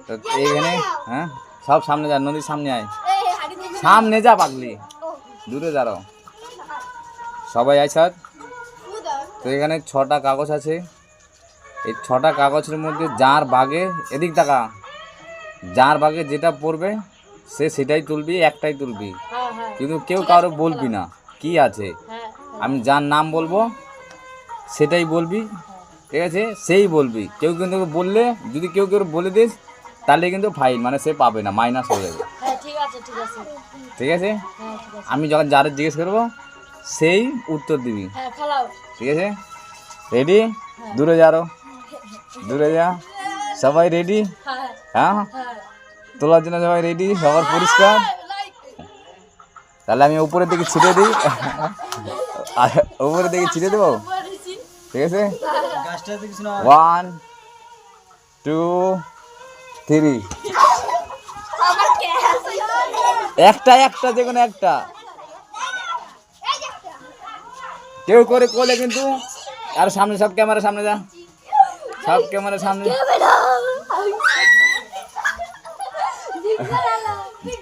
তো এইখানে হ্যাঁ সব সামনে যা, নদীর সামনে আয়, সামনে যা পাগলি, দূরে দাঁড়াও। সবাই আয় স্যার। তো এখানে 6টা কাগজ আছে। এই 6টা কাগজের মধ্যে যার বাগে, এদিক টাকা, যার বাগে যেটা পড়বে সে সেটাই তুলবি, একটাই তুলবি, কিন্তু কেউ কারো বলবি না কি আছে। আমি যার নাম বলবো সেটাই বলবি, ঠিক আছে? সেই বলবি। কেউ কিন্তু বললে, যদি কেউ বলে দিস তাহলে কিন্তু ফাইন, মানে সে পাবে না, মাইনাস হয়ে যাবে। ঠিক আছে? আমি যখন যারা জিজ্ঞেস করবো সেই উত্তর দিবি, ঠিক আছে? রেডি? দূরে যাও, দূরে যা। সবাই রেডি? হ্যাঁ, তোলার জন্য সবাই রেডি? সবার পরিষ্কার? তাহলে আমি উপরের দিকে ছিটে দিই, উপরের দিকে ছিটে দেবো, ঠিক আছে? 1 2 3। একটা একটা, যে কোনো একটা। কেউ করে কোলে কিন্তু, আর সামনে সব ক্যামেরা সামনে যা, সব ক্যামেরা সামনে।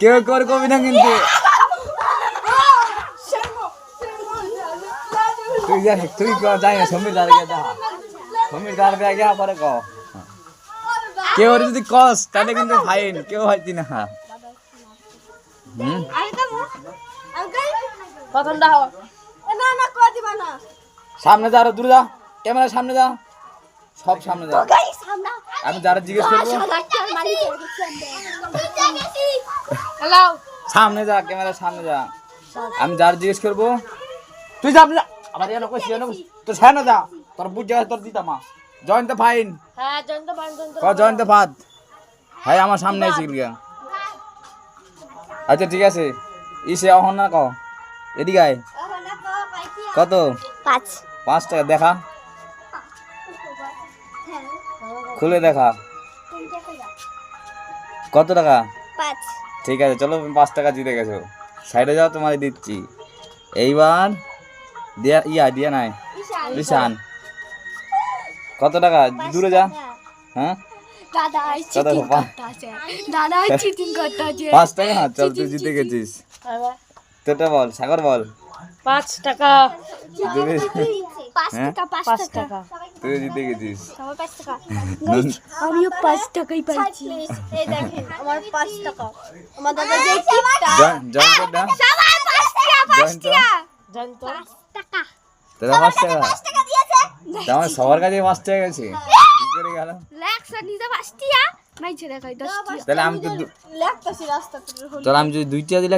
কেউ করে কবি না কিন্তু। তুই যা, তুই যাই না, সমীর দাঁড়িয়ে যা, সমীর দাঁড়িয়ে গিয়া পরে ক। কেউ যদি কস তাহলে কিন্তু ফাইন, কেউ হয়তি না। সামনে যা, আরো দূরে যা, ক্যামেরা সামনে যা, সব সামনে যা। আমি যারা জিজ্ঞেস করবো সামনে যা, ক্যামেরা সামনে যা। আমি যারা জিজ্ঞেস করবো তুই যা, আবার তোর সামনে যা, তোর বুঝ জায়গা তোর দিতামা জয়েন্ট ফাইন। জয়েন্ট ভাত হ্যাঁ, আমার সামনে এসে গিয়া। আচ্ছা ঠিক আছে, ইসে অহন না ক, এদিকে আয়। কত? 5 টাকা। দেখা, খুলে দেখা কত টাকা। 5। ঠিক আছে, চলো 5 টাকা জিতে গেছো। সাইডে যাও, তোমার দিচ্ছি। এইবার দিয়া, দিয়া নাই ঈশান, কত টাকা? দূরে যা। হ্যাঁ, 5 টাকা। চল, তুই জিতে গেছিস। তোটা বল, সাগর বল। 5 টাকা। তুই জিতে গেছিস। আমিও 5 টাকাই পাইছি। এই দেখেন আমার 5 টাকা। আমার দাদা যে টিপটা জয়েন কর দাও। সবাই 5 টাকা, 5 টাকা। জানতো 5 টাকা। তোরা 5 টাকা। 5 টাকা দিয়েছে। আমার সবার কাছে 5 টাকা গেছে, কি করে গেল? লেক্সা নিতে 5 টাকা, নাই ছেড়ে কই 10 টাকা। তাহলে আমি তো লেক্সা রাস্তা হলো। চল, আমি যদি 2 টাকা দিলে